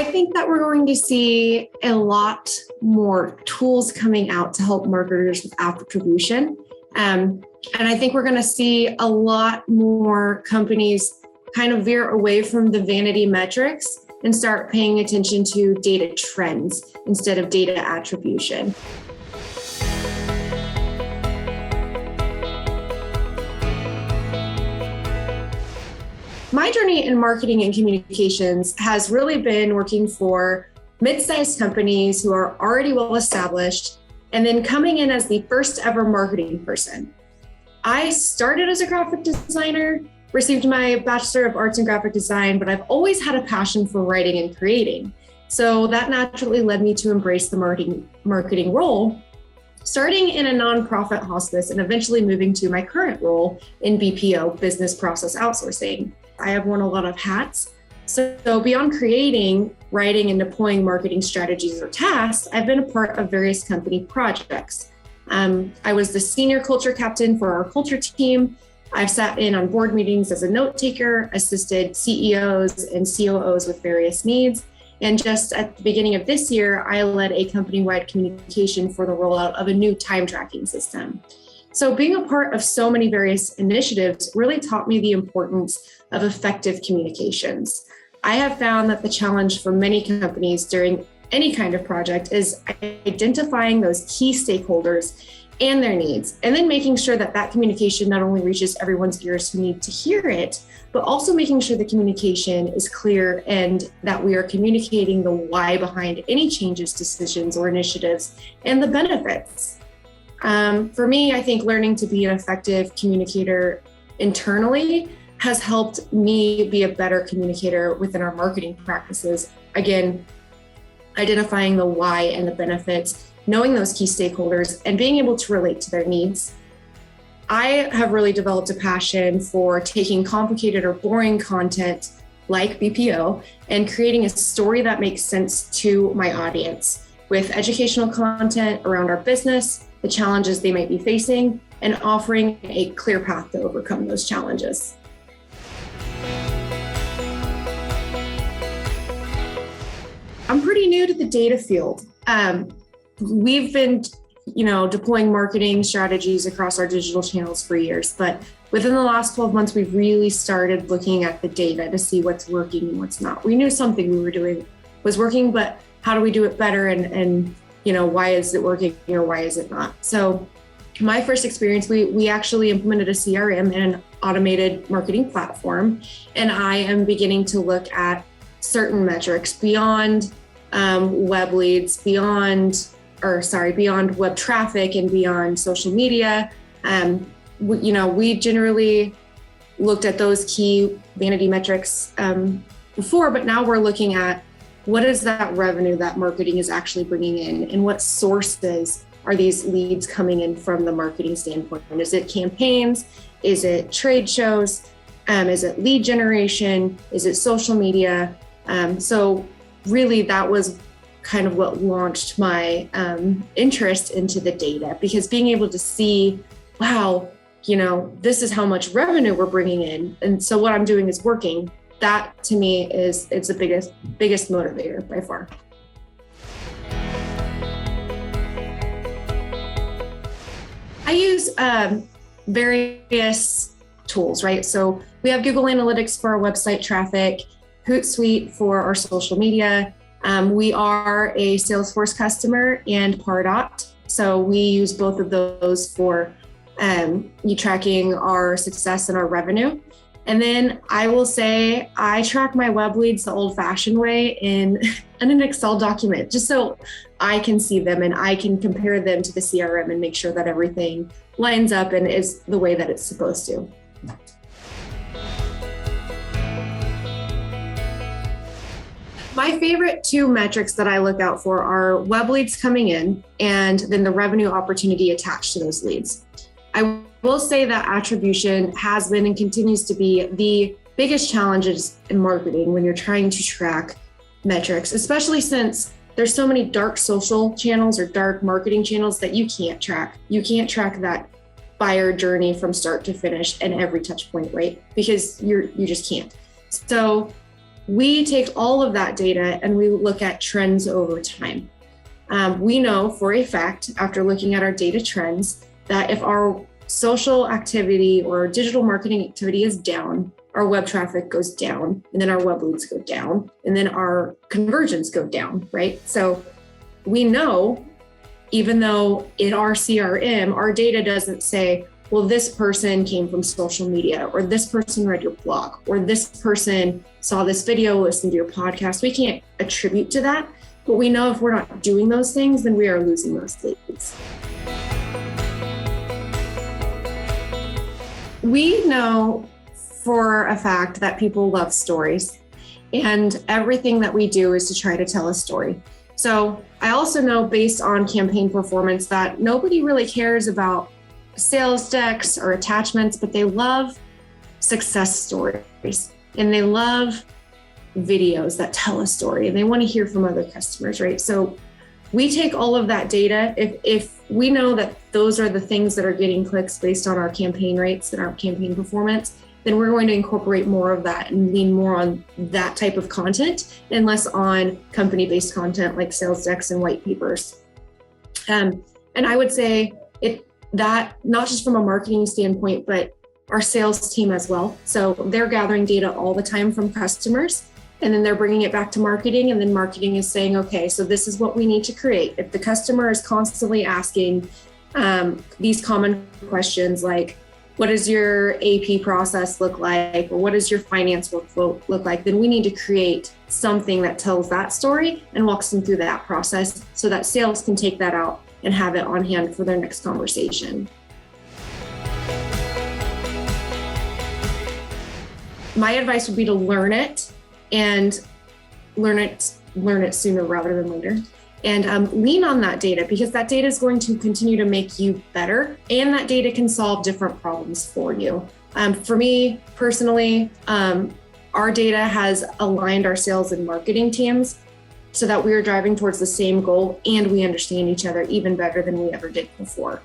think that we're going to see a lot more tools coming out to help marketers with attribution. And I think we're going to see a lot more companies kind of veer away from the vanity metrics and start paying attention to data trends instead of data attribution. My journey in marketing and communications has really been working for mid-sized companies who are already well established and then coming in as the first ever marketing person. I started as a graphic designer, received my Bachelor of Arts in Graphic Design, but I've always had a passion for writing and creating. So that naturally led me to embrace the marketing role, starting in a nonprofit hospice and eventually moving to my current role in BPO, business process outsourcing. I have worn a lot of hats. So beyond creating, writing, and deploying marketing strategies or tasks, I've been a part of various company projects. I was the senior culture captain for our culture team. I've sat in on board meetings as a note taker, assisted CEOs and COOs with various needs. And just at the beginning of this year, I led a company-wide communication for the rollout of a new time tracking system. So being a part of so many various initiatives really taught me the importance of effective communications. I have found that the challenge for many companies during any kind of project is identifying those key stakeholders and their needs, and then making sure that that communication not only reaches everyone's ears who need to hear it, but also making sure the communication is clear and that we are communicating the why behind any changes, decisions, or initiatives and the benefits. For me, I think learning to be an effective communicator internally has helped me be a better communicator within our marketing practices. Again, identifying the why and the benefits, knowing those key stakeholders, and being able to relate to their needs. I have really developed a passion for taking complicated or boring content like BPO and creating a story that makes sense to my audience with educational content around our business, the challenges they might be facing, and offering a clear path to overcome those challenges. I'm pretty new to the data field. We've been, deploying marketing strategies across our digital channels for years, but within the last 12 months, we've really started looking at the data to see what's working and what's not. We knew something we were doing was working, but how do we do it better? And why is it working or why is it not? So my first experience, we actually implemented a CRM and an automated marketing platform. And I am beginning to look at certain metrics beyond web leads, beyond web traffic and beyond social media. We generally looked at those key vanity metrics before, but now we're looking at what is that revenue that marketing is actually bringing in, and what sources are these leads coming in from the marketing standpoint? Is it campaigns? Is it trade shows? Is it lead generation? Is it social media? So really that was kind of what launched my interest into the data, because being able to see, wow, this is how much revenue we're bringing in. And so what I'm doing is working. That to me it's the biggest motivator by far. I use various tools, right? So we have Google Analytics for our website traffic, Hootsuite for our social media. We are a Salesforce customer and Pardot. So we use both of those for tracking our success and our revenue. And then I will say I track my web leads the old-fashioned way in an Excel document, just so I can see them and I can compare them to the CRM and make sure that everything lines up and is the way that it's supposed to. My favorite two metrics that I look out for are web leads coming in and then the revenue opportunity attached to those leads. I will say that attribution has been and continues to be the biggest challenges in marketing when you're trying to track metrics, especially since there's so many dark social channels or dark marketing channels that you can't track. You can't track that buyer journey from start to finish and every touch point, right? Because you just can't. So we take all of that data and we look at trends over time. We know for a fact, after looking at our data trends, that if our social activity or digital marketing activity is down, our web traffic goes down, and then our web leads go down, and then our conversions go down, right? So we know, even though in our CRM, our data doesn't say, well, this person came from social media, or this person read your blog, or this person saw this video, listened to your podcast. We can't attribute to that, but we know if we're not doing those things, then we are losing those leads. We know for a fact that people love stories, and everything that we do is to try to tell a story. So I also know, based on campaign performance, that nobody really cares about sales decks or attachments, but they love success stories, and they love videos that tell a story, and they want to hear from other customers, right? So we take all of that data. If we know that those are the things that are getting clicks based on our campaign rates and our campaign performance, then we're going to incorporate more of that and lean more on that type of content and less on company-based content like sales decks and white papers. And I would say that not just from a marketing standpoint, but our sales team as well. So they're gathering data all the time from customers, and then they're bringing it back to marketing, and then marketing is saying, okay, so this is what we need to create. If the customer is constantly asking these common questions like, what does your AP process look like? Or what does your finance workflow look like? Then we need to create something that tells that story and walks them through that process so that sales can take that out and have it on hand for their next conversation. My advice would be to learn it, and learn it sooner rather than later. And lean on that data, because that data is going to continue to make you better, and that data can solve different problems for you. For me personally, our data has aligned our sales and marketing teams so that we are driving towards the same goal, and we understand each other even better than we ever did before.